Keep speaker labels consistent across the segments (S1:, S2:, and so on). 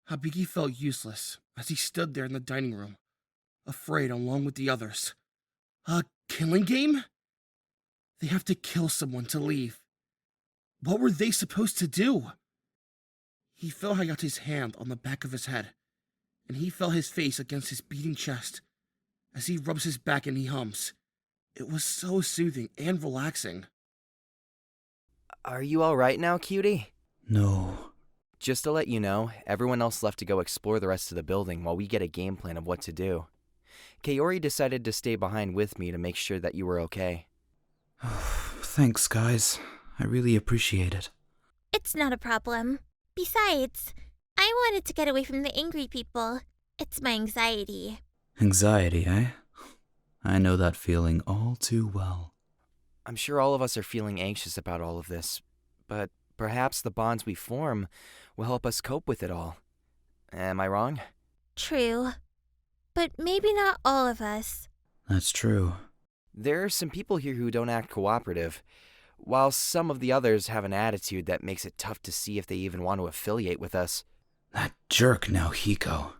S1: Habiki felt useless as he stood there in the dining room, afraid along with the others. A killing game? They have to kill someone to leave. What were they supposed to do? He felt Hayate's hand on the back of his head, and he felt his face against his beating chest as he rubs his back and he hums. It was so soothing and relaxing.
S2: Are you alright now, cutie?
S3: No.
S2: Just to let you know, everyone else left to go explore the rest of the building while we get a game plan of what to do. Kaori decided to stay behind with me to make sure that you were okay.
S3: Thanks, guys. I really appreciate it.
S4: It's not a problem. Besides, I wanted to get away from the angry people. It's my anxiety.
S3: Anxiety, eh? I know that feeling all too well.
S2: I'm sure all of us are feeling anxious about all of this, but perhaps the bonds we form will help us cope with it all. Am I wrong?
S4: True. But maybe not all of us.
S3: That's true.
S2: There are some people here who don't act cooperative, while some of the others have an attitude that makes it tough to see if they even want to affiliate with us.
S3: That jerk Naohiko.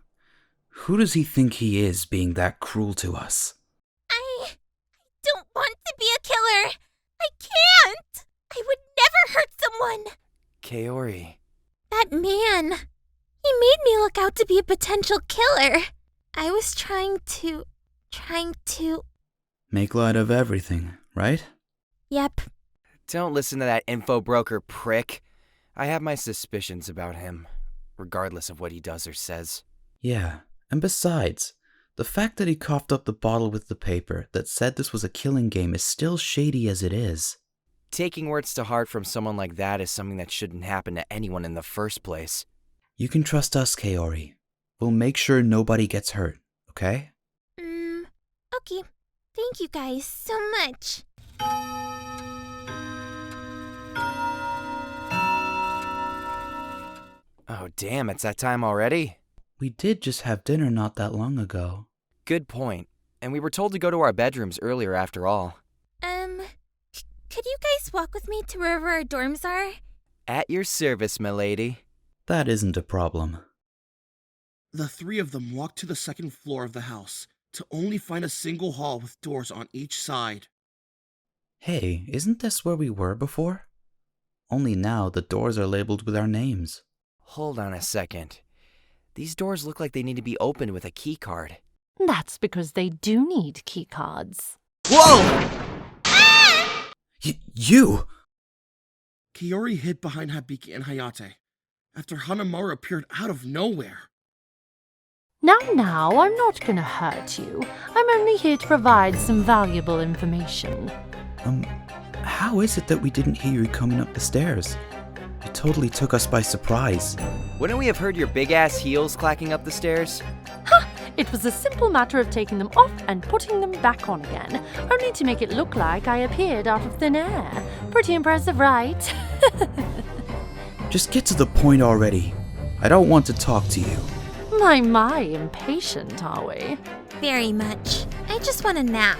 S3: Who does he think he is being that cruel to us?
S4: I don't want to be a killer. I can't. I would never hurt someone.
S2: Kaori.
S4: That man. He made me look out to be a potential killer. I was trying to...
S3: Make light of everything, right?
S4: Yep.
S2: Don't listen to that info broker prick. I have my suspicions about him, regardless of what he does or says.
S3: Yeah, and besides, the fact that he coughed up the bottle with the paper that said this was a killing game is still shady as it is.
S2: Taking words to heart from someone like that is something that shouldn't happen to anyone in the first place.
S3: You can trust us, Kaori. We'll make sure nobody gets hurt, okay?
S4: Okay. Thank you guys so much.
S2: Oh damn, it's that time already?
S3: We did just have dinner not that long ago.
S2: Good point. And we were told to go to our bedrooms earlier after all.
S4: Could you guys walk with me to wherever our dorms are?
S2: At your service, milady.
S3: That isn't a problem.
S1: The three of them walked to the second floor of the house to only find a single hall with doors on each side.
S3: Hey, isn't this where we were before? Only now the doors are labeled with our names.
S2: Hold on a second. These doors look like they need to be opened with a key card.
S5: That's because they do need keycards.
S2: Whoa!
S3: You!
S1: Kaori hid behind Habiki and Hayate after Hanamaru appeared out of nowhere.
S5: Now, I'm not gonna hurt you. I'm only here to provide some valuable information.
S3: How is it that we didn't hear you coming up the stairs? You totally took us by surprise.
S2: Wouldn't we have heard your big-ass heels clacking up the stairs?
S5: Ha! It was a simple matter of taking them off and putting them back on again, only to make it look like I appeared out of thin air. Pretty impressive, right?
S3: Just get to the point already. I don't want to talk to you.
S5: My, impatient, are we?
S4: Very much. I just want a nap.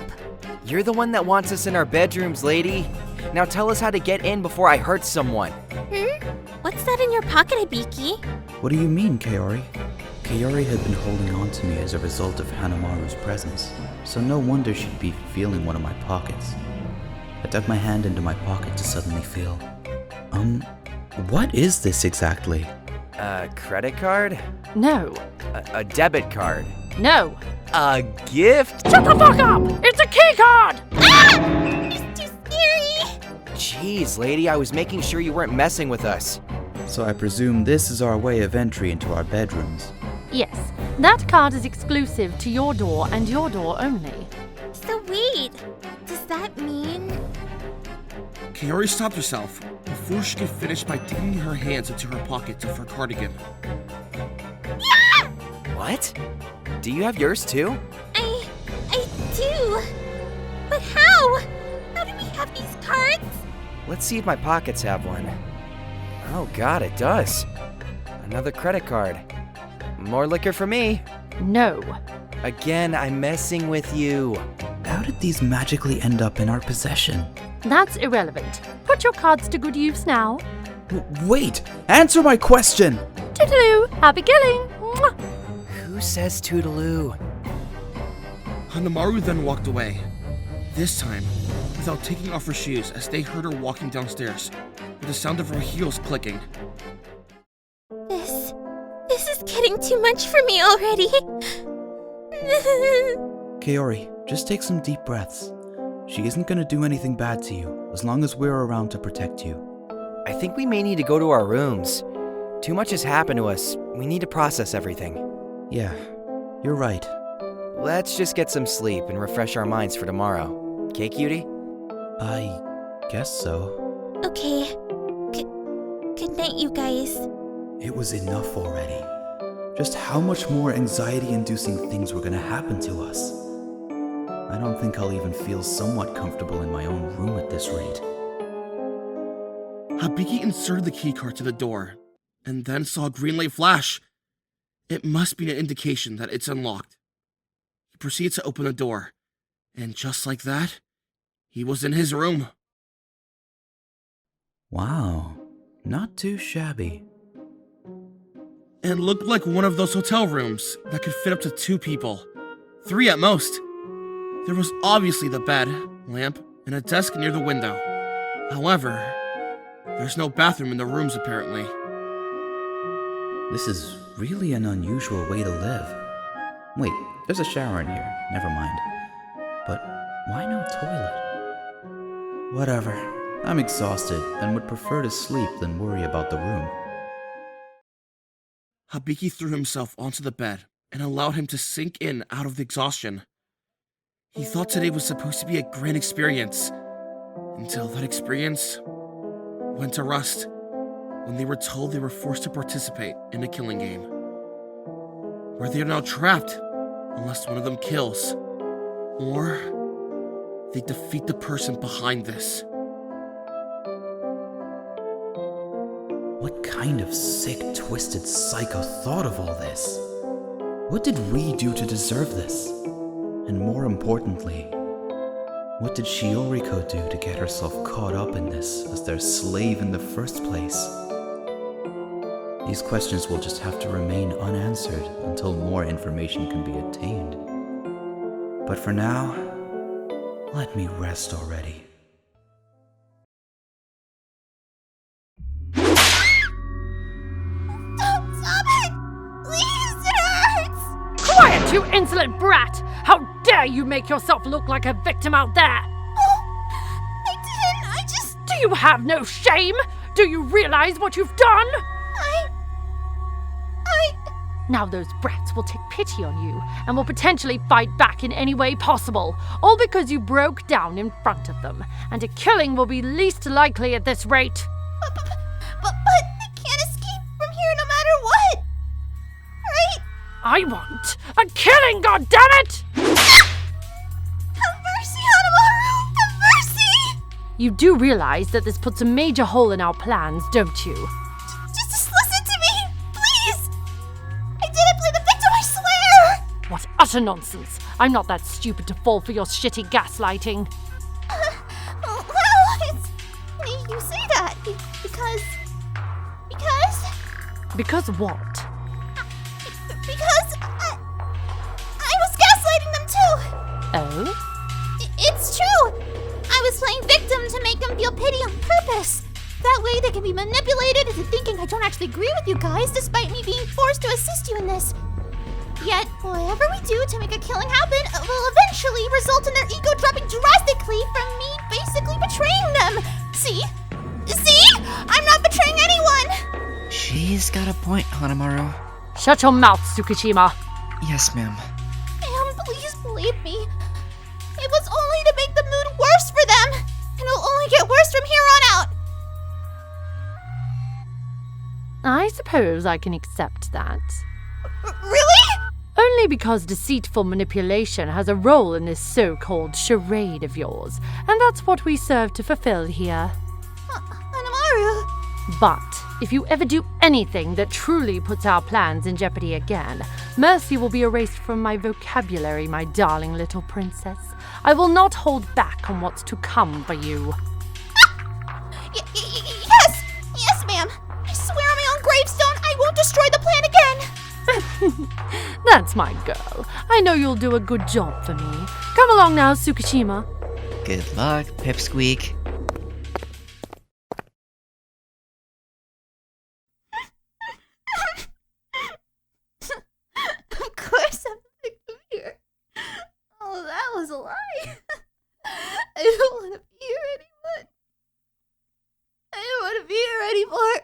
S2: You're the one that wants us in our bedrooms, lady. Now tell us how to get in before I hurt someone.
S4: What's that in your pocket, Habiki?
S3: What do you mean, Kaori? Kaori had been holding on to me as a result of Hanamaru's presence, so no wonder she'd be feeling one of my pockets. I dug my hand into my pocket to suddenly feel... what is this exactly?
S2: A credit card?
S5: No.
S2: A debit card?
S5: No.
S2: A gift?
S5: Shut the fuck up! It's a keycard!
S4: Ah! It's too scary!
S2: Jeez, lady, I was making sure you weren't messing with us.
S3: So I presume this is our way of entry into our bedrooms.
S5: Yes, that card is exclusive to your door and your door only.
S4: So wait, does that mean...
S1: Kaori stopped herself before she could finish by digging her hands into her pockets of her cardigan.
S4: Yeah!
S2: What? Do you have yours too?
S4: I do. But how? How do we have these cards?
S2: Let's see if my pockets have one. Oh god, it does. Another credit card. More liquor for me.
S5: No.
S2: Again, I'm messing with you.
S3: How did these magically end up in our possession?
S5: That's irrelevant. Put your cards to good use now.
S3: Wait! Answer my question!
S5: To Toodaloo! Happy killing! Mwah.
S2: Who says toodaloo?
S1: Hanamaru then walked away, this time without taking off her shoes as they heard her walking downstairs with the sound of her heels clicking.
S4: This is getting too much for me already.
S3: Kaori, just take some deep breaths. She isn't gonna do anything bad to you, as long as we're around to protect you.
S2: I think we may need to go to our rooms. Too much has happened to us. We need to process everything.
S3: Yeah, you're right.
S2: Let's just get some sleep and refresh our minds for tomorrow. Okay, cutie?
S3: I guess so.
S4: Okay. Good night, you guys.
S3: It was enough already. Just how much more anxiety-inducing things were gonna happen to us. I don't think I'll even feel somewhat comfortable in my own room at this rate.
S1: Habiki inserted the keycard to the door, and then saw a green light flash. It must be an indication that it's unlocked. He proceeded to open the door, and just like that, he was in his room.
S3: Wow, not too shabby.
S1: It looked like one of those hotel rooms that could fit up to 2 people. 3 at most. There was obviously the bed, lamp, and a desk near the window. However, there's no bathroom in the rooms apparently.
S3: This is really an unusual way to live. Wait, there's a shower in here, never mind. But why no toilet? Whatever, I'm exhausted and would prefer to sleep than worry about the room.
S1: Habiki threw himself onto the bed and allowed him to sink in out of the exhaustion. He thought today was supposed to be a grand experience, until that experience went to rust when they were told they were forced to participate in a killing game, where they are now trapped unless one of them kills, or they defeat the person behind this.
S3: What kind of sick, twisted psycho thought of all this? What did we do to deserve this? And more importantly, what did Shioriko do to get herself caught up in this as their slave in the first place? These questions will just have to remain unanswered until more information can be obtained. But for now, let me rest already.
S5: Quiet, you insolent brat! How dare you make yourself look like a victim out there?
S4: I didn't,
S5: Do you have no shame? Do you realize what you've done? Now those brats will take pity on you and will potentially fight back in any way possible, all because you broke down in front of them, and a killing will be least likely at this rate.
S4: But they can't escape from here no matter what! Right?
S5: I want a killing, goddammit!
S4: Have mercy, Hanamaru! Have mercy!
S5: You do realize that this puts a major hole in our plans, don't you?
S4: Just listen to me, please! I didn't play the victim, I swear!
S5: What utter nonsense! I'm not that stupid to fall for your shitty gaslighting.
S4: You say that because...
S5: Because what?
S4: Because I was gaslighting them too!
S5: Oh?
S4: It's true! I was playing victim to make them feel pity on purpose. That way they can be manipulated into thinking I don't actually agree with you guys despite me being forced to assist you in this. Yet, whatever we do to make a killing happen will eventually result in their ego dropping drastically from me basically betraying them. See? I'm not betraying anyone!
S6: She's got a point, Hanamaru.
S5: Shut your mouth, Tsukishima.
S6: Yes, ma'am.
S4: Ma'am, please believe me. It was only to make the mood worse for them, and it'll only get worse from here on out.
S5: I suppose I can accept that.
S4: Really?
S5: Only because deceitful manipulation has a role in this so-called charade of yours, and that's what we serve to fulfill here.
S4: Hanamaru.
S5: But if you ever do anything that truly puts our plans in jeopardy again, mercy will be erased from my vocabulary, my darling little princess. I will not hold back on what's to come for you.
S4: Yes, ma'am. I swear on my own gravestone I won't destroy the
S5: That's my girl. I know you'll do a good job for me. Come along now, Tsukishima.
S6: Good luck, Pipsqueak.
S4: Of course I'm the victim here. Oh, that was a lie. I don't want to be here anymore. I don't want to be here anymore.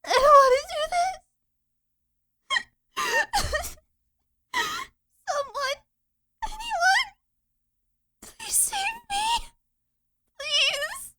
S4: I don't want to do this. Someone, anyone, please save me. Please.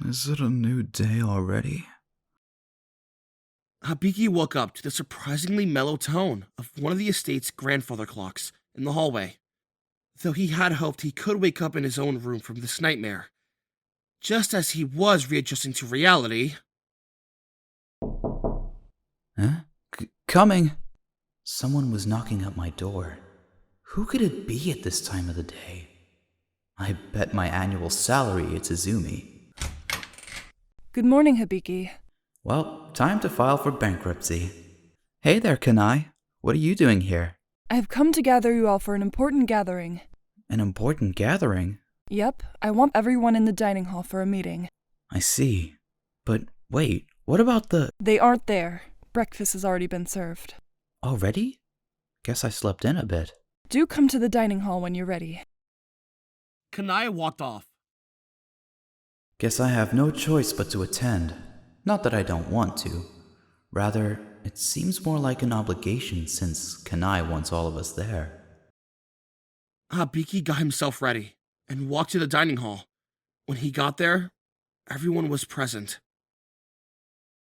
S3: Is it a new day already?
S1: Habiki woke up to the surprisingly mellow tone of one of the estate's grandfather clocks in the hallway, though he had hoped he could wake up in his own room from this nightmare. Just as he was readjusting to reality...
S3: Huh? Coming! Someone was knocking at my door. Who could it be at this time of the day? I bet my annual salary it's Izumi.
S7: Good morning, Habiki.
S3: Well, time to file for bankruptcy. Hey there, Kanai. What are you doing here?
S7: I have come to gather you all for an important gathering.
S3: An important gathering?
S7: Yep, I want everyone in the dining hall for a meeting.
S3: I see. But wait, what about the...
S7: They aren't there. Breakfast has already been served.
S3: Already? Guess I slept in a bit.
S7: Do come to the dining hall when you're ready.
S1: Kanai walked off.
S3: Guess I have no choice but to attend. Not that I don't want to. Rather, it seems more like an obligation since Kanai wants all of us there.
S1: Habiki got himself ready and walked to the dining hall. When he got there, everyone was present.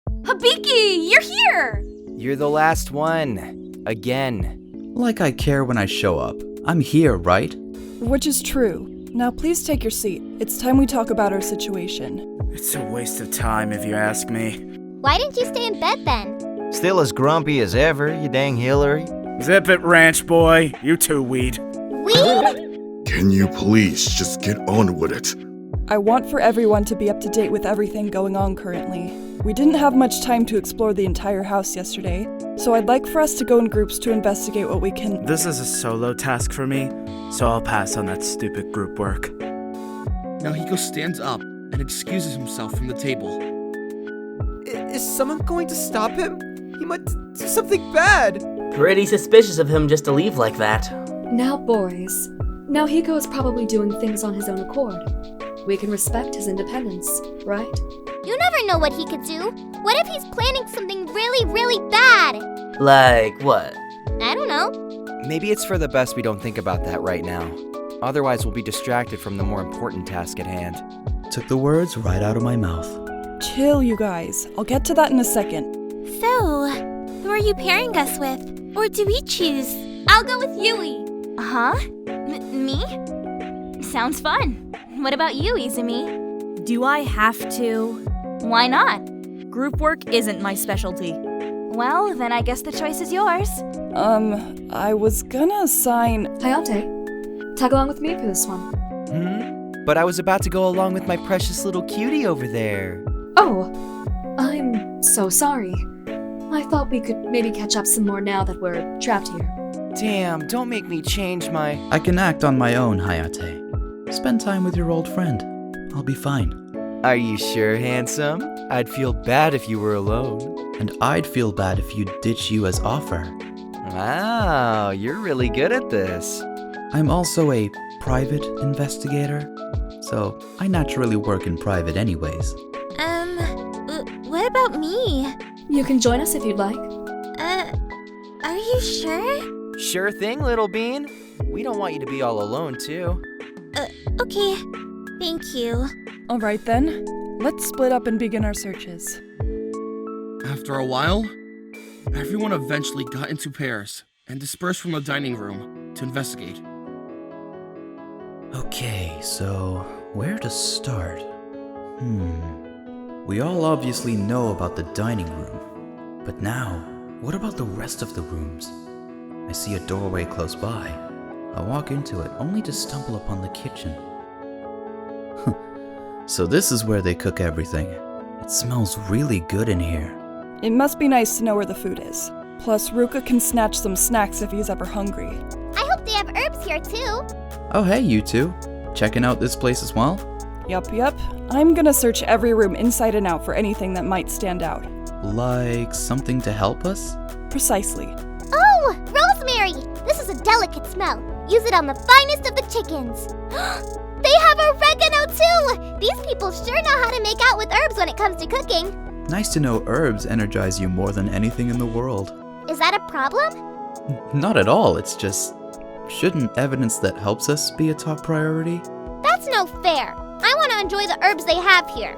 S8: Habiki, you're here!
S2: You're the last one. Again.
S3: Like I care when I show up. I'm here, right?
S7: Which is true. Now please take your seat. It's time we talk about our situation.
S9: It's a waste of time if you ask me.
S4: Why didn't you stay in bed then?
S10: Still as grumpy as ever, you dang Hillary.
S9: Zip it, ranch boy. You too, weed.
S4: Weed?
S11: Can you please just get on with it?
S7: I want for everyone to be up to date with everything going on currently. We didn't have much time to explore the entire house yesterday, so I'd like for us to go in groups to investigate what we can...
S9: This is a solo task for me, so I'll pass on that stupid group work.
S1: Nahiko stands up and excuses himself from the table.
S12: Is someone going to stop him? He might do something bad.
S13: Pretty suspicious of him just to leave like that.
S8: Now, boys, Now Hiko is probably doing things on his own accord. We can respect his independence, right?
S4: You never know what he could do. What if he's planning something really, really bad?
S6: Like what?
S4: I don't know.
S2: Maybe it's for the best we don't think about that right now. Otherwise, we'll be distracted from the more important task at hand.
S3: Took the words right out of my mouth.
S7: Chill, you guys. I'll get to that in a second.
S4: So, who are you pairing us with? Or do we choose?
S13: I'll go with Yui.
S4: Huh? Me? Sounds fun. What about you, Izumi?
S13: Do I have to?
S4: Why not?
S13: Group work isn't my specialty.
S4: Well, then I guess the choice is yours.
S7: I was gonna assign...
S8: Hayate, tag along with me for this one.
S2: But I was about to go along with my precious little cutie over there.
S8: Oh, I'm so sorry. I thought we could maybe catch up some more now that we're trapped here.
S2: Damn, don't make me change my...
S3: I can act on my own, Hayate. Spend time with your old friend. I'll be fine.
S2: Are you sure, handsome? I'd feel bad if you were alone.
S3: And I'd feel bad if you'd ditch you as offer.
S2: Wow, you're really good at this.
S3: I'm also a private investigator, so I naturally work in private anyways.
S4: What about me?
S8: You can join us if you'd like.
S4: Are you sure?
S2: Sure thing, little bean. We don't want you to be all alone, too.
S4: Okay. Thank you.
S7: Alright then, let's split up and begin our searches.
S1: After a while, everyone eventually got into pairs and dispersed from the dining room to investigate.
S3: Okay, so where to start? We all obviously know about the dining room, but now, what about the rest of the rooms? I see a doorway close by. I walk into it only to stumble upon the kitchen. So this is where they cook everything. It smells really good in here.
S7: It must be nice to know where the food is. Plus, Ruka can snatch some snacks if he's ever hungry.
S4: I hope they have herbs here too.
S3: Oh hey, you two. Checking out this place as well?
S7: Yup. I'm gonna search every room inside and out for anything that might stand out.
S3: Like something to help us?
S7: Precisely.
S4: Oh, rosemary! This is a delicate smell. Use it on the finest of the chickens. They have oregano too! These people sure know how to make out with herbs when it comes to cooking.
S3: Nice to know herbs energize you more than anything in the world.
S4: Is that a problem?
S3: Not at all, it's just... Shouldn't evidence that helps us be a top priority?
S4: That's no fair. I want to enjoy the herbs they have here.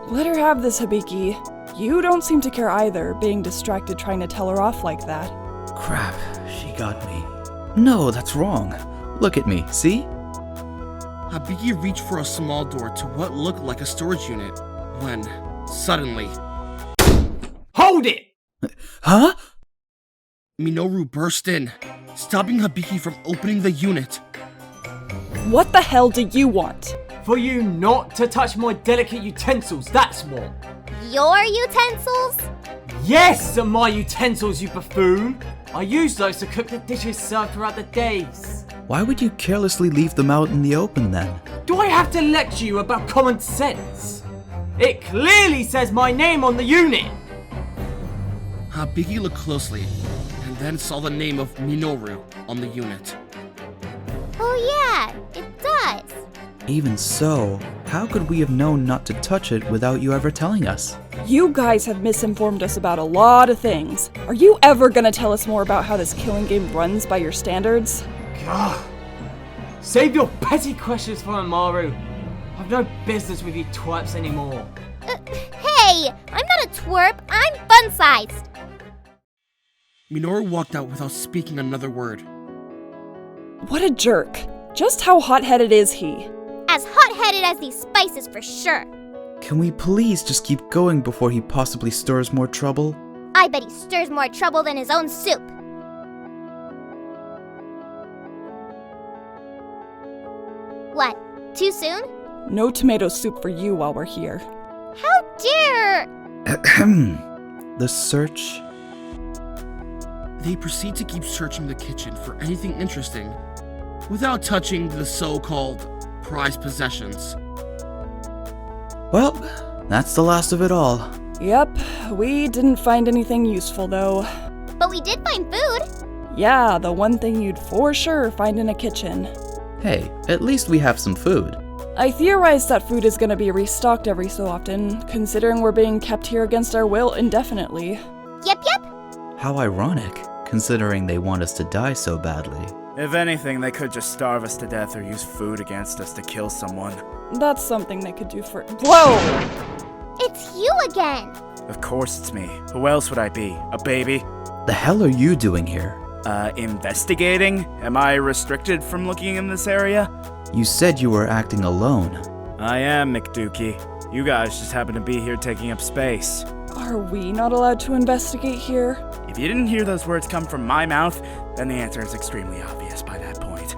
S7: Let her have this, Habiki. You don't seem to care either, being distracted trying to tell her off like that.
S3: Crap, she got me. No, that's wrong. Look at me, see?
S1: Habiki reached for a small door to what looked like a storage unit, when, suddenly...
S12: Hold it!
S3: Huh?
S1: Minoru burst in, stopping Habiki from opening the unit.
S7: What the hell do you want?
S12: For you not to touch my delicate utensils, that's what.
S4: Your utensils?
S12: Yes, my utensils, you buffoon! I use those to cook the dishes served throughout the days.
S3: Why would you carelessly leave them out in the open then?
S12: Do I have to lecture you about common sense? It clearly says my name on the unit!
S1: Habiki looked closely, and then saw the name of Minoru on the unit.
S4: Oh yeah, it does.
S3: Even so, how could we have known not to touch it without you ever telling us?
S7: You guys have misinformed us about a lot of things. Are you ever gonna tell us more about how this killing game runs by your standards?
S12: Gah. Save your petty questions for Amaru. I've no business with you twerps anymore.
S4: Hey, I'm not a twerp, I'm fun-sized.
S1: Minoru walked out without speaking another word.
S7: What a jerk. Just how hot-headed is he?
S4: As hot-headed as these spices for sure.
S3: Can we please just keep going before he possibly stirs more trouble?
S4: I bet he stirs more trouble than his own soup. What, too soon?
S7: No tomato soup for you while we're here.
S4: How dare!
S3: The search...
S1: They proceed to keep searching the kitchen for anything interesting, without touching the so-called prized possessions.
S3: Well, that's the last of it all.
S7: Yep, we didn't find anything useful though.
S4: But we did find food.
S7: Yeah, the one thing you'd for sure find in a kitchen.
S3: Hey, at least we have some food.
S7: I theorize that food is gonna be restocked every so often, considering we're being kept here against our will indefinitely.
S4: Yep.
S3: How ironic, considering they want us to die so badly.
S9: If anything, they could just starve us to death or use food against us to kill someone.
S7: That's something they could do for— Whoa!
S4: It's you again!
S9: Of course it's me. Who else would I be? A baby?
S3: The hell are you doing here?
S9: Investigating? Am I restricted from looking in this area?
S3: You said you were acting alone.
S9: I am, McDookie. You guys just happen to be here taking up space.
S7: Are we not allowed to investigate here?
S9: If you didn't hear those words come from my mouth, then the answer is extremely obvious by that point.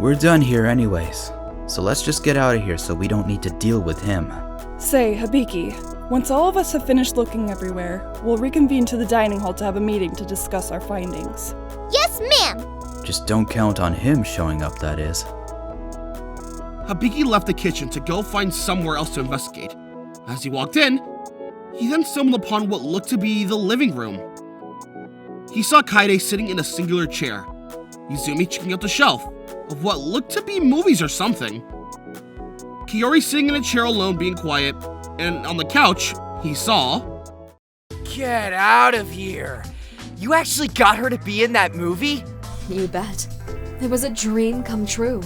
S3: We're done here anyways, so let's just get out of here so we don't need to deal with him.
S7: Say, Habiki, once all of us have finished looking everywhere, we'll reconvene to the dining hall to have a meeting to discuss our findings.
S4: Yes, ma'am!
S3: Just don't count on him showing up, that is.
S1: Habiki left the kitchen to go find somewhere else to investigate. As he walked in, he then stumbled upon what looked to be the living room. He saw Kaede sitting in a singular chair, Izumi checking out the shelf of what looked to be movies or something. Kaori sitting in a chair alone being quiet, and on the couch, he saw...
S2: Get out of here! You actually got her to be in that movie?
S8: You bet. It was a dream come true.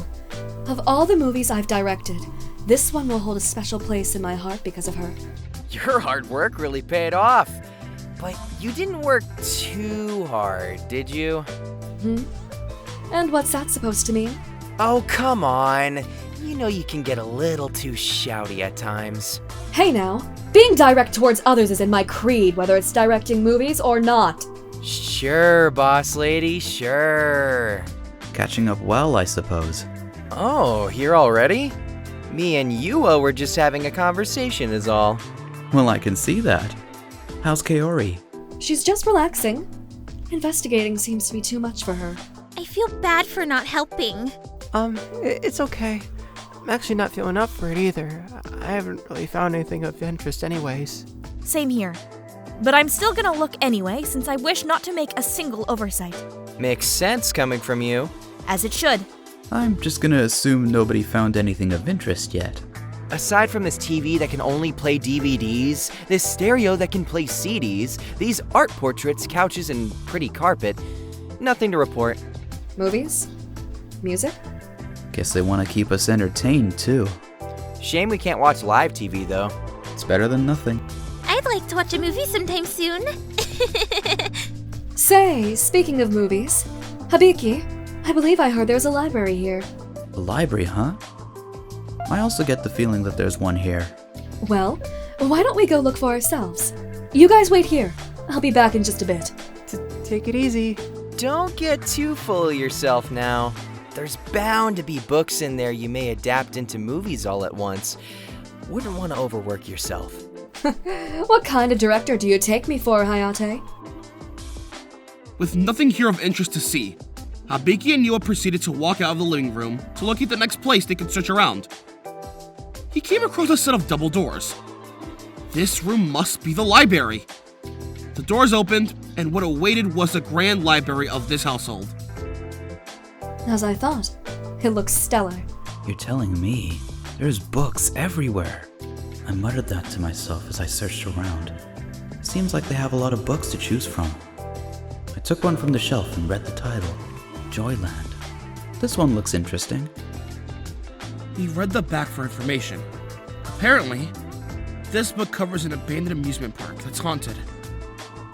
S8: Of all the movies I've directed, this one will hold a special place in my heart because of her.
S2: Your hard work really paid off. But you didn't work too hard, did you?
S8: And what's that supposed to mean?
S2: Oh, come on. You know you can get a little too shouty at times.
S8: Hey now, being direct towards others is in my creed, whether it's directing movies or not.
S2: Sure, boss lady, sure.
S3: Catching up well, I suppose.
S2: Oh, here already? Me and Yua were just having a conversation is all.
S3: Well, I can see that. How's Kaori?
S8: She's just relaxing. Investigating seems to be too much for her.
S4: I feel bad for not helping.
S14: It's okay. I'm actually not feeling up for it either. I haven't really found anything of interest anyways.
S13: Same here. But I'm still gonna look anyway, since I wish not to make a single oversight.
S2: Makes sense coming from you.
S13: As it should.
S3: I'm just gonna assume nobody found anything of interest yet.
S2: Aside from this TV that can only play DVDs, this stereo that can play CDs, these art portraits, couches, and pretty carpet, nothing to report.
S8: Movies? Music?
S3: Guess they want to keep us entertained, too.
S2: Shame we can't watch live TV, though.
S3: It's better than nothing.
S4: I'd like to watch a movie sometime soon.
S8: Say, speaking of movies, Habiki, I believe I heard there's a library here.
S3: A library, huh? I also get the feeling that there's one here.
S8: Well, why don't we go look for ourselves? You guys wait here. I'll be back in just a bit.
S14: Take it easy.
S2: Don't get too full of yourself now. There's bound to be books in there you may adapt into movies all at once. Wouldn't want to overwork yourself.
S8: What kind of director do you take me for, Hayate?
S1: With nothing here of interest to see, Habiki and Yua proceeded to walk out of the living room to locate the next place they could search around. He came across a set of double doors. This room must be the library. The doors opened, and what awaited was the grand library of this household.
S8: As I thought. It looks stellar.
S3: You're telling me there's books everywhere. I muttered that to myself as I searched around. Seems like they have a lot of books to choose from. I took one from the shelf and read the title, Joyland. This one looks interesting.
S1: He read the back for information. Apparently, this book covers an abandoned amusement park that's haunted.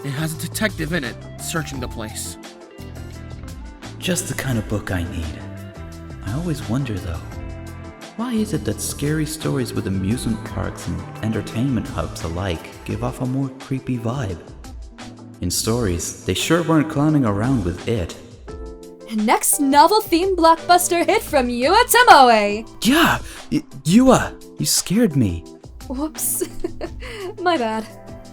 S1: It has a detective in it, searching the place.
S3: Just the kind of book I need. I always wonder though, why is it that scary stories with amusement parks and entertainment hubs alike give off a more creepy vibe? In stories, they sure weren't clowning around with it.
S8: Next novel-themed blockbuster hit from Yua Tomoe!
S3: Yeah! Yua! You scared me.
S8: Whoops. My bad.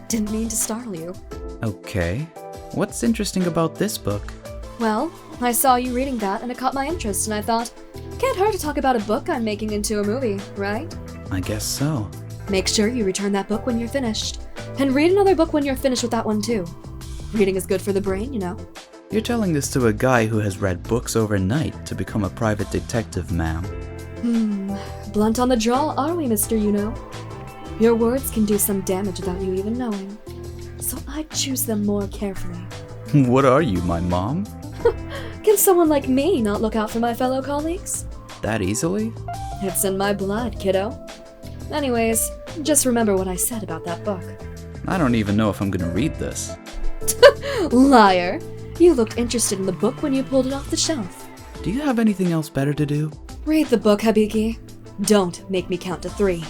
S8: Didn't mean to startle you.
S3: Okay. What's interesting about this book?
S8: Well, I saw you reading that and it caught my interest and I thought, can't hurt to talk about a book I'm making into a movie, right?
S3: I guess so.
S8: Make sure you return that book when you're finished. And read another book when you're finished with that one too. Reading is good for the brain, you know.
S3: You're telling this to a guy who has read books overnight to become a private detective, ma'am.
S8: Blunt on the draw, are we, Mr. You-Know? Your words can do some damage without you even knowing. So I'd choose them more carefully.
S3: What are you, my mom?
S8: Can someone like me not look out for my fellow colleagues?
S3: That easily?
S8: It's in my blood, kiddo. Anyways, just remember what I said about that book.
S3: I don't even know if I'm gonna read this.
S8: Liar! You looked interested in the book when you pulled it off the shelf.
S3: Do you have anything else better to do?
S8: Read the book, Habiki. Don't make me count to 3.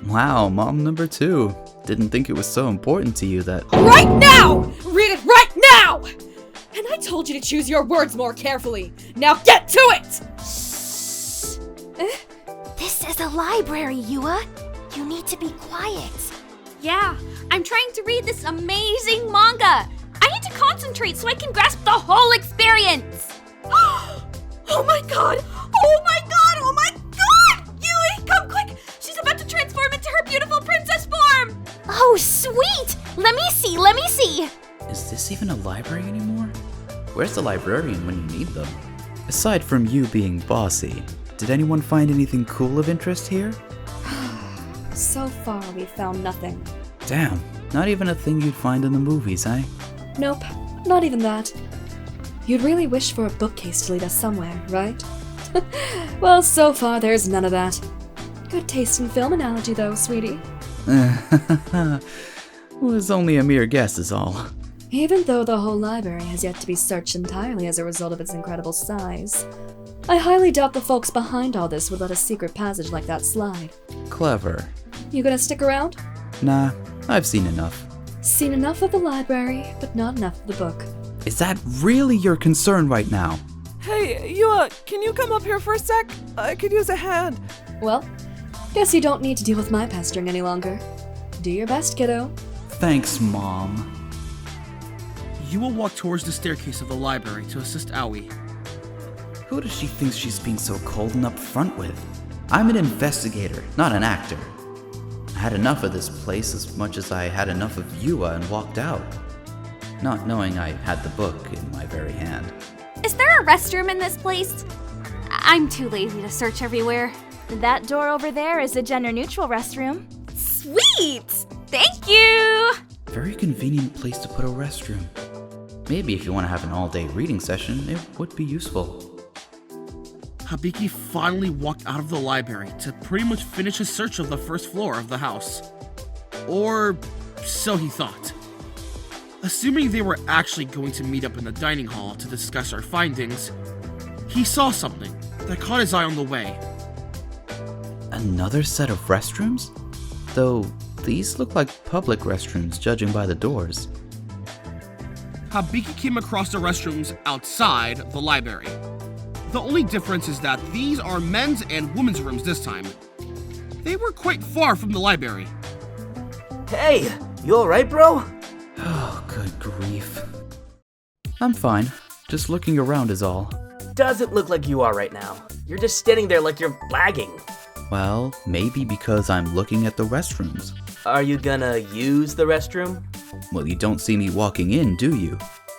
S3: Wow, mom number 2. Didn't think it was so important to you that—
S8: Right now! Read it right now! And I told you to choose your words more carefully. Now get to it!
S4: This is a library, Yua. You need to be quiet.
S15: Yeah, I'm trying to read this amazing manga. I need to concentrate so I can grasp the whole experience. Oh my god! Oh my god! Oh my god! Yui, come quick! She's about to transform into her beautiful princess form!
S4: Oh, sweet! Let me see, let me see!
S3: Is this even a library anymore? Where's the librarian when you need them? Aside from you being bossy, did anyone find anything cool of interest here?
S8: So far, we've found nothing.
S3: Damn, not even a thing you'd find in the movies, eh?
S8: Nope, not even that. You'd really wish for a bookcase to lead us somewhere, right? Well, so far there's none of that. Good taste in film analogy though, sweetie.
S3: Was only a mere guess is all.
S8: Even though the whole library has yet to be searched entirely as a result of its incredible size, I highly doubt the folks behind all this would let a secret passage like that slide.
S3: Clever.
S8: You gonna stick around?
S3: Nah, I've seen enough.
S8: Seen enough of the library, but not enough of the book.
S3: Is that really your concern right now?
S7: Hey, Yua, can you come up here for a sec? I could use a hand.
S8: Well, guess you don't need to deal with my pestering any longer. Do your best, kiddo.
S3: Thanks, Mom.
S1: Yua walked towards the staircase of the library to assist Aoi.
S3: Who does she think she's being so cold and upfront with? I'm an investigator, not an actor. I had enough of this place as much as I had enough of Yua and walked out, not knowing I had the book in my very hand.
S15: Is there a restroom in this place? I'm too lazy to search everywhere.
S13: That door over there is a gender-neutral restroom.
S15: Sweet! Thank you!
S3: Very convenient place to put a restroom. Maybe if you want to have an all-day reading session, it would be useful.
S1: Habiki finally walked out of the library to pretty much finish his search of the first floor of the house. Or so he thought. Assuming they were actually going to meet up in the dining hall to discuss our findings, he saw something that caught his eye on the way.
S3: Another set of restrooms? Though these look like public restrooms judging by the doors.
S1: Habiki came across the restrooms outside the library. The only difference is that these are men's and women's rooms this time. They were quite far from the library.
S12: Hey, you alright, bro?
S3: Oh, good grief. I'm fine. Just looking around is all.
S12: Doesn't look like you are right now. You're just standing there like you're lagging.
S3: Well, maybe because I'm looking at the restrooms.
S12: Are you gonna use the restroom?
S3: Well, you don't see me walking in, do you?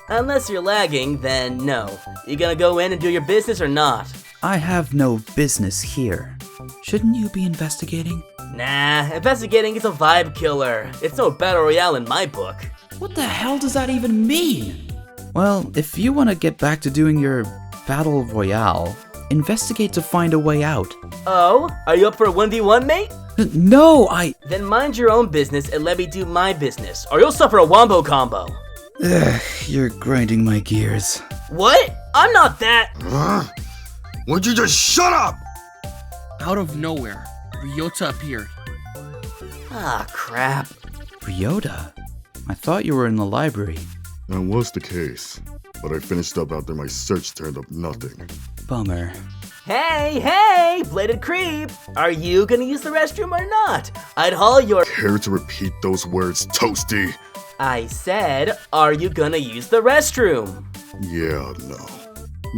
S12: Unless you're lagging, then no. You gonna go in and do your business or not?
S3: I have no business here. Shouldn't you be investigating?
S12: Nah, investigating is a vibe killer. It's no battle royale in my book.
S3: What the hell does that even mean? Well, if you want to get back to doing your battle royale, investigate to find a way out.
S12: Oh? Are you up for a 1v1, mate?
S3: No,
S12: Then mind your own business and let me do my business, or you'll suffer a wombo combo.
S3: Ugh, you're grinding my gears.
S12: What? I'm not that.
S11: Would you just shut up?
S1: Out of nowhere, Ryota appeared.
S12: Ah, crap.
S3: Ryota? I thought you were in the library.
S11: That was the case, but I finished up after my search turned up nothing.
S3: Bummer.
S12: Hey, bladed creep! Are you gonna use the restroom or not? I'd haul your—
S11: Care to repeat those words, Toasty?
S12: I said, are you gonna use the restroom?
S11: Yeah, no.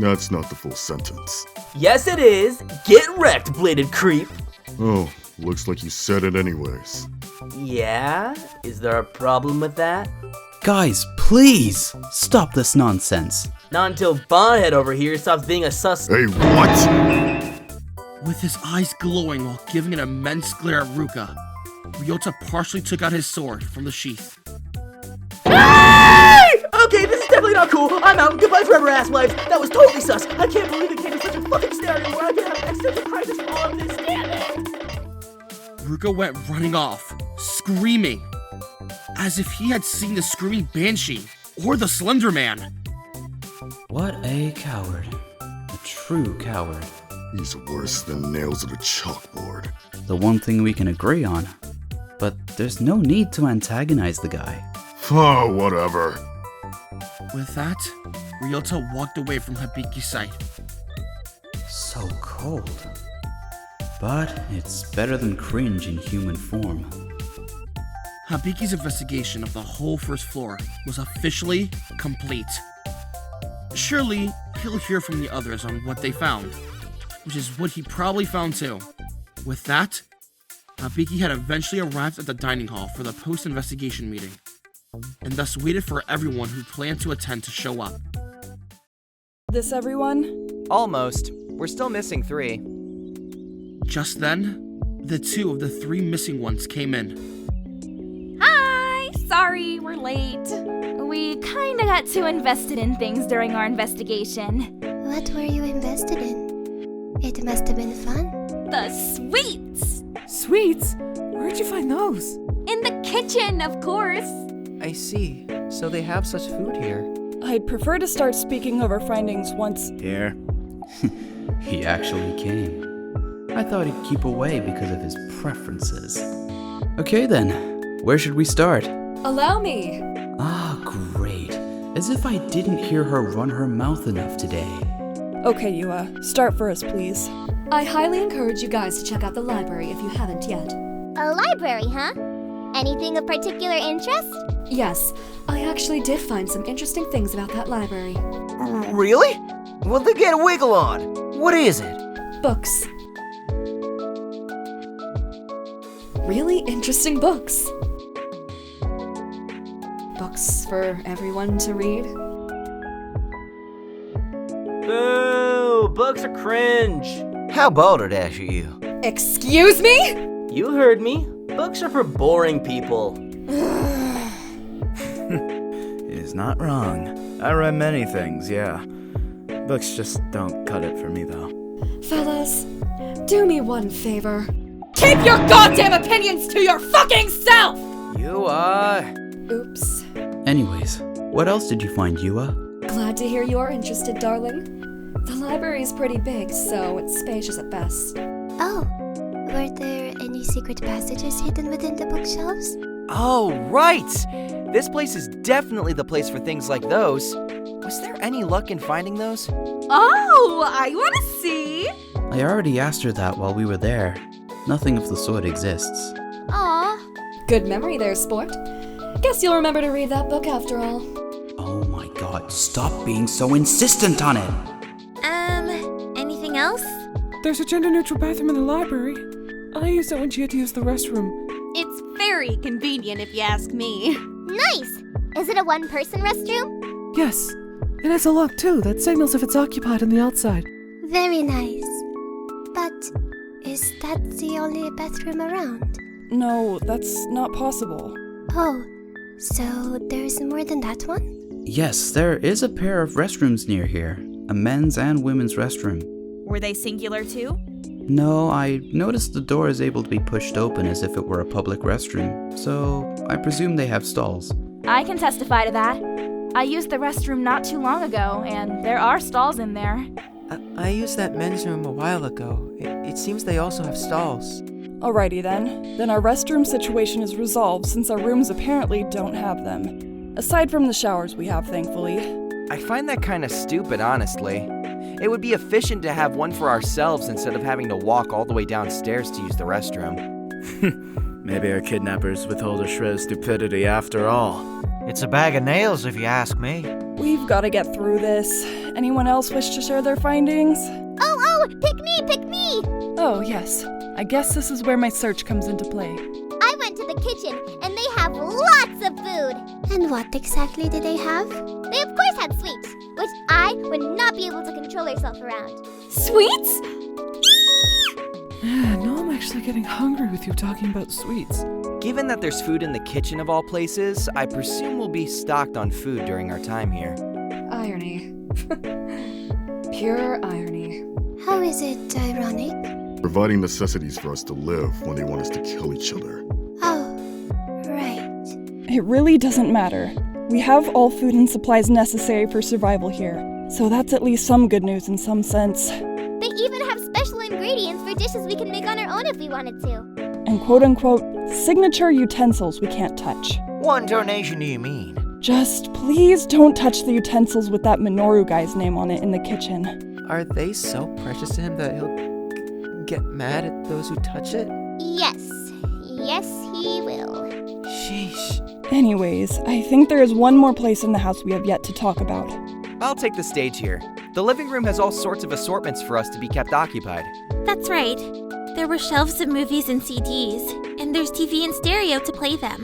S11: That's not the full sentence.
S12: Yes it is! Get wrecked, bladed creep!
S11: Oh, Looks like you said it anyways.
S16: Yeah? Is there a problem with that?
S3: Guys, please! Stop this nonsense.
S16: Not until Bondhead over here stops being a sus-
S11: Hey, what?
S1: With his eyes glowing while giving an immense glare at Ruka, Ryota partially took out his sword from the sheath.
S16: Hey! Okay, this is definitely not cool. I'm out. Goodbye forever, ass wives. That was totally sus. I can't believe it came to such a fucking scenario where I can have existential crisis for all of this. Damn it!
S1: Ruka went running off, screaming, as if he had seen the screaming banshee or the Slender Man.
S3: What a coward. A true coward.
S11: He's worse than nails at a chalkboard.
S3: The one thing we can agree on. But there's no need to antagonize the guy.
S11: Oh, whatever.
S1: With that, Ryota walked away from Habiki's sight.
S3: So cold. But it's better than cringe in human form.
S1: Habiki's investigation of the whole first floor was officially complete. Surely, he'll hear from the others on what they found, which is what he probably found too. With that, Habiki had eventually arrived at the dining hall for the post-investigation meeting, and thus waited for everyone who planned to attend to show up.
S7: This everyone?
S2: Almost. We're still missing 3.
S1: Just then, the 2 of the 3 missing ones came in.
S15: Hi! Sorry, we're late. We kinda got too invested in things during our investigation.
S4: What were you invested in? It must have been fun.
S15: The sweets!
S17: Sweets? Where'd you find those?
S15: In the kitchen, of course.
S14: I see. So they have such food here.
S7: I'd prefer to start speaking of our findings once.
S9: Here.
S3: He actually came. I thought he'd keep away because of his preferences. Okay then, where should we start?
S8: Allow me.
S3: Ah, great. As if I didn't hear her run her mouth enough today.
S7: Okay, Yua, start for us, please.
S8: I highly encourage you guys to check out the library if you haven't yet.
S4: A library, huh? Anything of particular interest?
S8: Yes, I actually did find some interesting things about that library.
S10: Really? Well, then get a wiggle on. What is it?
S8: Books. Really interesting books. Books for everyone to read.
S16: Boo! Books are cringe.
S10: How balderdash are you?
S8: Excuse me?
S16: You heard me. Books are for boring people.
S9: He's not wrong. I read many things, yeah. Books just don't cut it for me, though.
S8: Fellas, do me one favor. Keep your goddamn opinions to your fucking self! Oops.
S3: Anyways, what else did you find, Yua?
S8: Glad to hear you're interested, darling. The library is pretty big, so it's spacious at best.
S4: Oh, were there any secret passages hidden within the bookshelves?
S2: Oh, right! This place is definitely the place for things like those. Was there any luck in finding those?
S15: Oh, I wanna see!
S3: I already asked her that while we were there. Nothing of the sort exists.
S4: Aw.
S8: Good memory there, sport. Guess you'll remember to read that book after all.
S3: Oh my god, stop being so insistent on it!
S4: Anything else?
S17: There's a gender-neutral bathroom in the library. I used it when she had to use the restroom.
S15: It's very convenient if you ask me.
S4: Nice! Is it a one-person restroom?
S17: Yes. It has a lock too that signals if it's occupied on the outside.
S4: Very nice. But is that the only bathroom around?
S7: No, that's not possible.
S4: Oh, so there's more than that one?
S3: Yes, there is a pair of restrooms near here. A men's and women's restroom.
S13: Were they singular too?
S3: No, I noticed the door is able to be pushed open as if it were a public restroom, so I presume they have stalls.
S15: I can testify to that. I used the restroom not too long ago, and there are stalls in there.
S14: I used that men's room a while ago. It seems they also have stalls.
S7: Alrighty then. Then our restroom situation is resolved since our rooms apparently don't have them. Aside from the showers we have, thankfully.
S2: I find that kind of stupid, honestly. It would be efficient to have one for ourselves instead of having to walk all the way downstairs to use the restroom.
S9: Maybe our kidnappers withhold a shred of stupidity after all.
S10: It's a bag of nails if you ask me.
S7: We've got to get through this. Anyone else wish to share their findings?
S4: Oh, pick me!
S7: Oh, yes. I guess this is where my search comes into play.
S4: I went to the kitchen, and they have lots of food. And what exactly do they have? They of course had sweets, which I would not be able to control myself around.
S13: Sweets?
S17: Yeah, now I'm actually getting hungry with you talking about sweets.
S2: Given that there's food in the kitchen of all places, I presume we'll be stocked on food during our time here.
S8: Irony. Pure irony.
S18: How is it ironic?
S11: Providing necessities for us to live when they want us to kill each other.
S18: Oh, right.
S7: It really doesn't matter. We have all food and supplies necessary for survival here, so that's at least some good news in some sense.
S4: They even have special ingredients for dishes we can make on our own if we wanted to.
S7: And quote-unquote, signature utensils we can't touch.
S10: What intonation do you mean?
S7: Just please don't touch the utensils with that Minoru guy's name on it in the kitchen.
S14: Are they so precious to him that he'll get mad at those who touch it?
S4: Yes. Yes, he will.
S14: Sheesh.
S7: Anyways, I think there is one more place in the house we have yet to talk about.
S2: I'll take the stage here. The living room has all sorts of assortments for us to be kept occupied.
S15: That's right. There were shelves of movies and CDs, and there's TV and stereo to play them.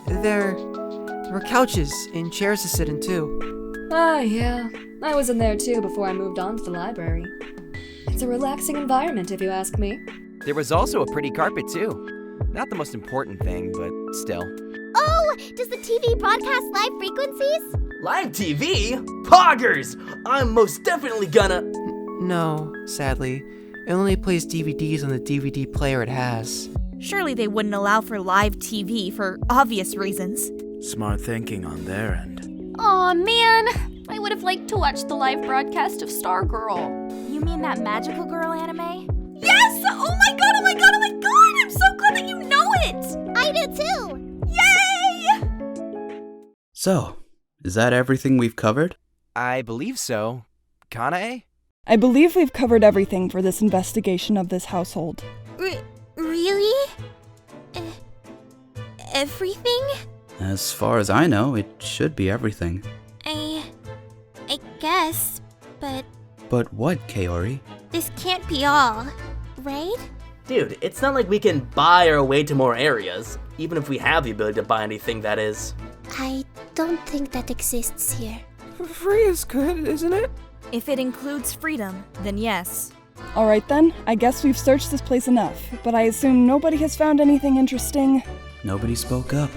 S14: There were couches and chairs to sit in too.
S8: Ah, yeah. I was in there too before I moved on to the library. It's a relaxing environment, if you ask me.
S2: There was also a pretty carpet too. Not the most important thing, but still.
S4: Oh, does the TV broadcast live frequencies?
S16: Live TV? Poggers! I'm most definitely gonna...
S14: No, sadly. It only plays DVDs on the DVD player it has.
S13: Surely they wouldn't allow for live TV for obvious reasons.
S9: Smart thinking on their end.
S15: Aw, man. I would have liked to watch the live broadcast of Stargirl.
S13: You mean that magical girl anime?
S15: Yes! Oh my god, oh my god, oh my god! I'm so glad that you know it!
S4: I do too!
S15: Yay!
S3: So, is that everything we've covered?
S2: I believe so. Kanae?
S7: I believe we've covered everything for this investigation of this household.
S15: Really? Everything?
S3: As far as I know, it should be everything.
S15: I guess, but
S3: But what, Kaori?
S15: this can't be all, right?
S16: Dude, it's not like we can buy our way to more areas, even if we have the ability to buy anything, that is.
S18: I don't think that exists here.
S17: Free is good, isn't it?
S13: If it includes freedom, then yes.
S7: Alright then, I guess we've searched this place enough, but I assume nobody has found anything interesting.
S3: Nobody spoke up.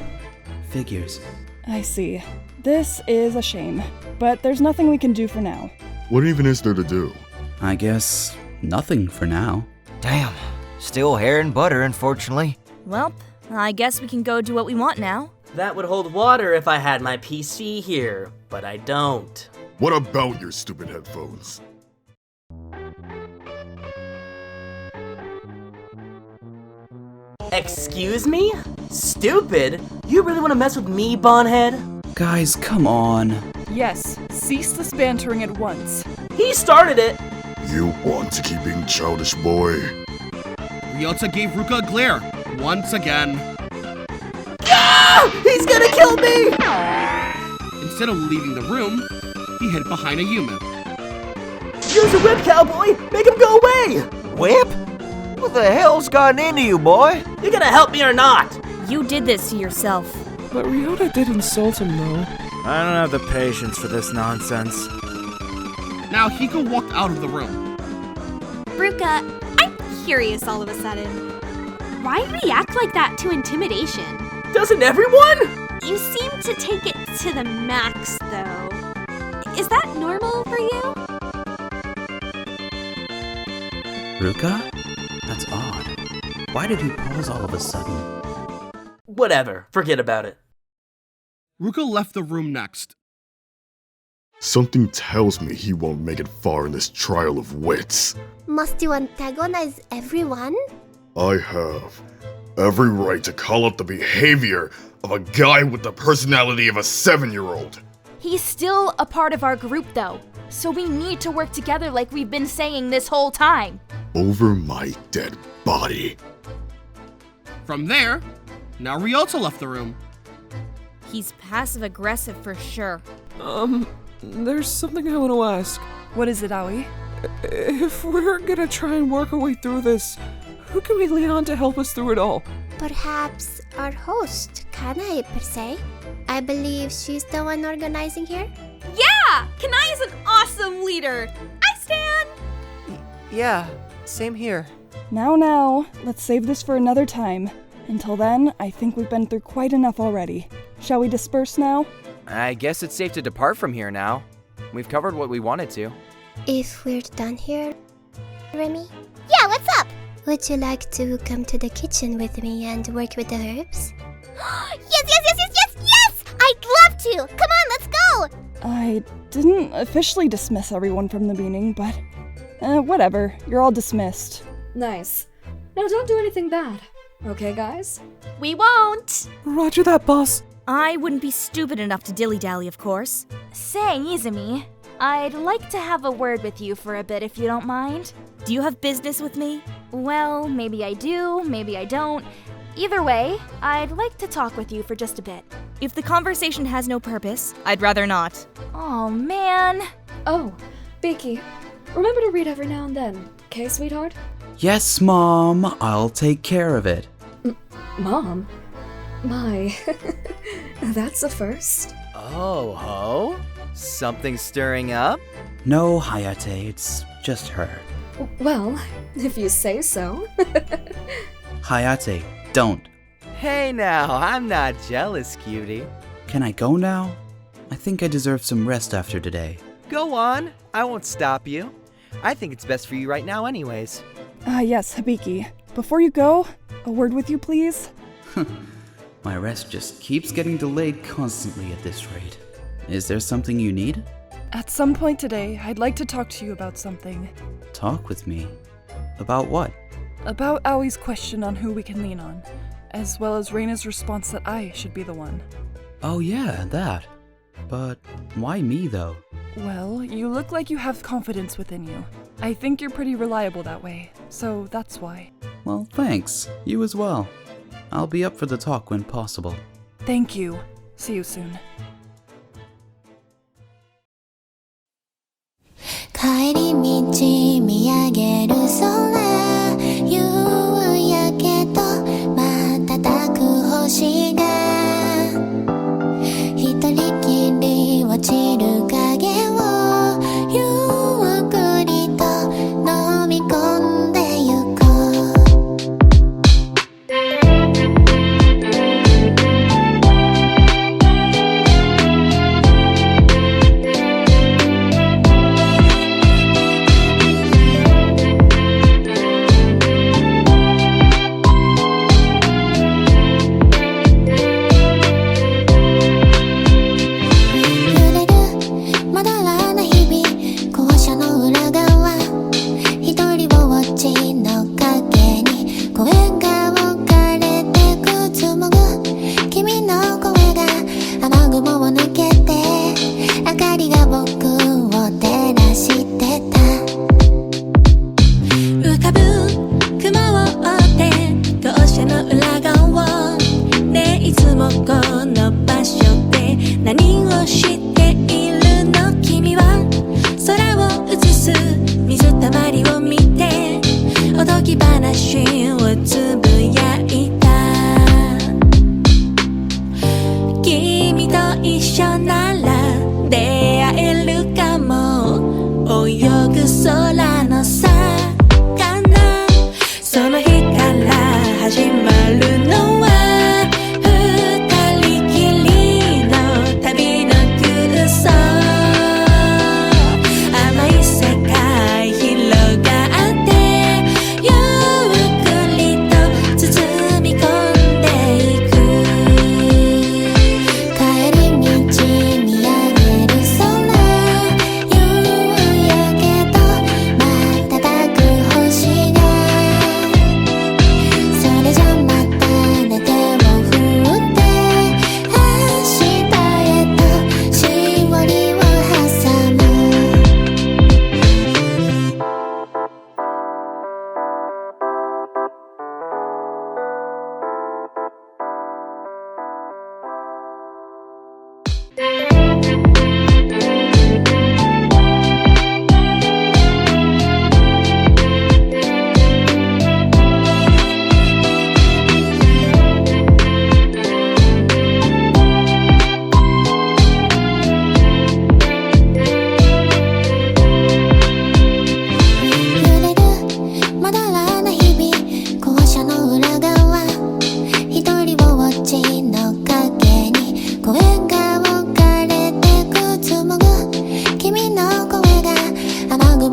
S3: Figures.
S7: I see. This is a shame, but there's nothing we can do for now.
S11: What even is there to do?
S3: I guess nothing for now.
S10: Damn. Still hair and butter, unfortunately.
S13: Well, I guess we can go do what we want now.
S16: That would hold water if I had my PC here, but I don't.
S11: What about your stupid headphones?
S16: Excuse me? Stupid? You really want to mess with me, Bonhead?
S3: Guys, come on.
S7: Yes, cease this bantering at once.
S16: He started it!
S11: You want to keep being childish, boy?
S1: Ryota gave Ruka a glare, once again.
S16: Ah! He's gonna kill me!
S1: Instead of leaving the room, he hid behind a Yuma.
S16: Use a whip, cowboy! Make him go away!
S10: Whip? What the hell's gotten into you, boy?
S16: You gonna help me or not?
S13: You did this to yourself.
S17: But Ryota did insult him, though.
S9: I don't have the patience for this nonsense.
S1: Now Hiko walked out of the room.
S15: Ruka, I'm curious all of a sudden. Why react like that to intimidation?
S16: Doesn't everyone?
S15: You seem to take it to the max, though. Is that normal for you?
S3: Ruka? That's odd. Why did he pause all of a sudden?
S16: Whatever, forget about it.
S1: Ruka left the room next.
S11: Something tells me he won't make it far in this trial of wits.
S18: Must you antagonize everyone?
S11: I have every right to call out the behavior of a guy with the personality of a 7-year-old.
S13: He's still a part of our group, though, so we need to work together like we've been saying this whole time.
S11: Over my dead body.
S1: From there, now Ryota left the room.
S13: He's passive-aggressive for sure.
S17: There's something I want to ask.
S7: What is it, Aoi?
S17: If we're gonna try and work our way through this, who can we lean on to help us through it all?
S18: Perhaps our host, Kanae per se. I believe she's the one organizing here.
S15: Yeah! Kanae is an awesome leader! I stand!
S14: Yeah, same here.
S7: Now, let's save this for another time. Until then, I think we've been through quite enough already. Shall we disperse now?
S2: I guess it's safe to depart from here now. We've covered what we wanted to.
S18: If we're done here, Remy,
S4: Yeah, what's up?
S18: would you like to come to the kitchen with me and work with the herbs?
S4: Yes! I'd love to! Come on, let's go!
S7: I didn't officially dismiss everyone from the meeting, but whatever. You're all dismissed.
S8: Nice. Now don't do anything bad. Okay, guys?
S13: We won't!
S17: Roger that, boss.
S13: I wouldn't be stupid enough to dilly-dally, of course. Say, Izumi, I'd like to have a word with you for a bit if you don't mind. Do you have business with me? Well, maybe I do, maybe I don't. Either way, I'd like to talk with you for just a bit. If the conversation has no purpose, I'd rather not. Oh, man.
S8: Oh, Beaky, remember to read every now and then, okay, sweetheart?
S3: Yes, Mom, I'll take care of it.
S8: Mom? My, that's a first.
S2: Oh, ho? Something stirring up?
S3: No, Hayate, it's just her.
S8: Well, if you say so.
S3: Hayate, don't.
S2: Hey now, I'm not jealous, cutie.
S3: Can I go now? I think I deserve some rest after today.
S2: Go on, I won't stop you. I think it's best for you right now anyways.
S7: Yes, Habiki. Before you go, a word with you, please?
S3: My rest just keeps getting delayed constantly at this rate. Is there something you need?
S7: At some point today, I'd like to talk to you about something.
S3: Talk with me. About what?
S7: About Aoi's question on who we can lean on, as well as Reina's response that I should be the one.
S3: Oh yeah, that. But why me, though?
S7: Well, you look like you have confidence within you. I think you're pretty reliable that way, so that's why.
S3: Well, thanks. You as well. I'll be up for the talk when possible.
S7: Thank you. See you soon.
S18: 帰り道見上げる空夕焼けと瞬く星が一人きり落ちる影をゆっくりと飲み込んでゆこう 「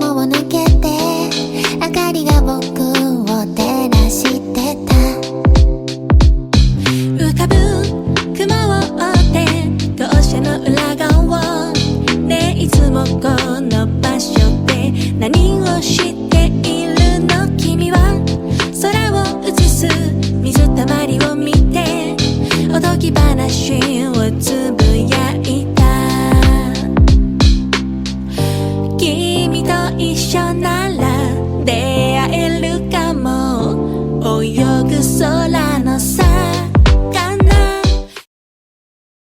S18: 雲を抜けて明かりが僕を照らしてた。浮かぶ雲を追って校舎の裏側ねえいつもこの場所で何をしているの？君は空を映す水たまりを見ておとぎ話をつぶやいた。君と一緒な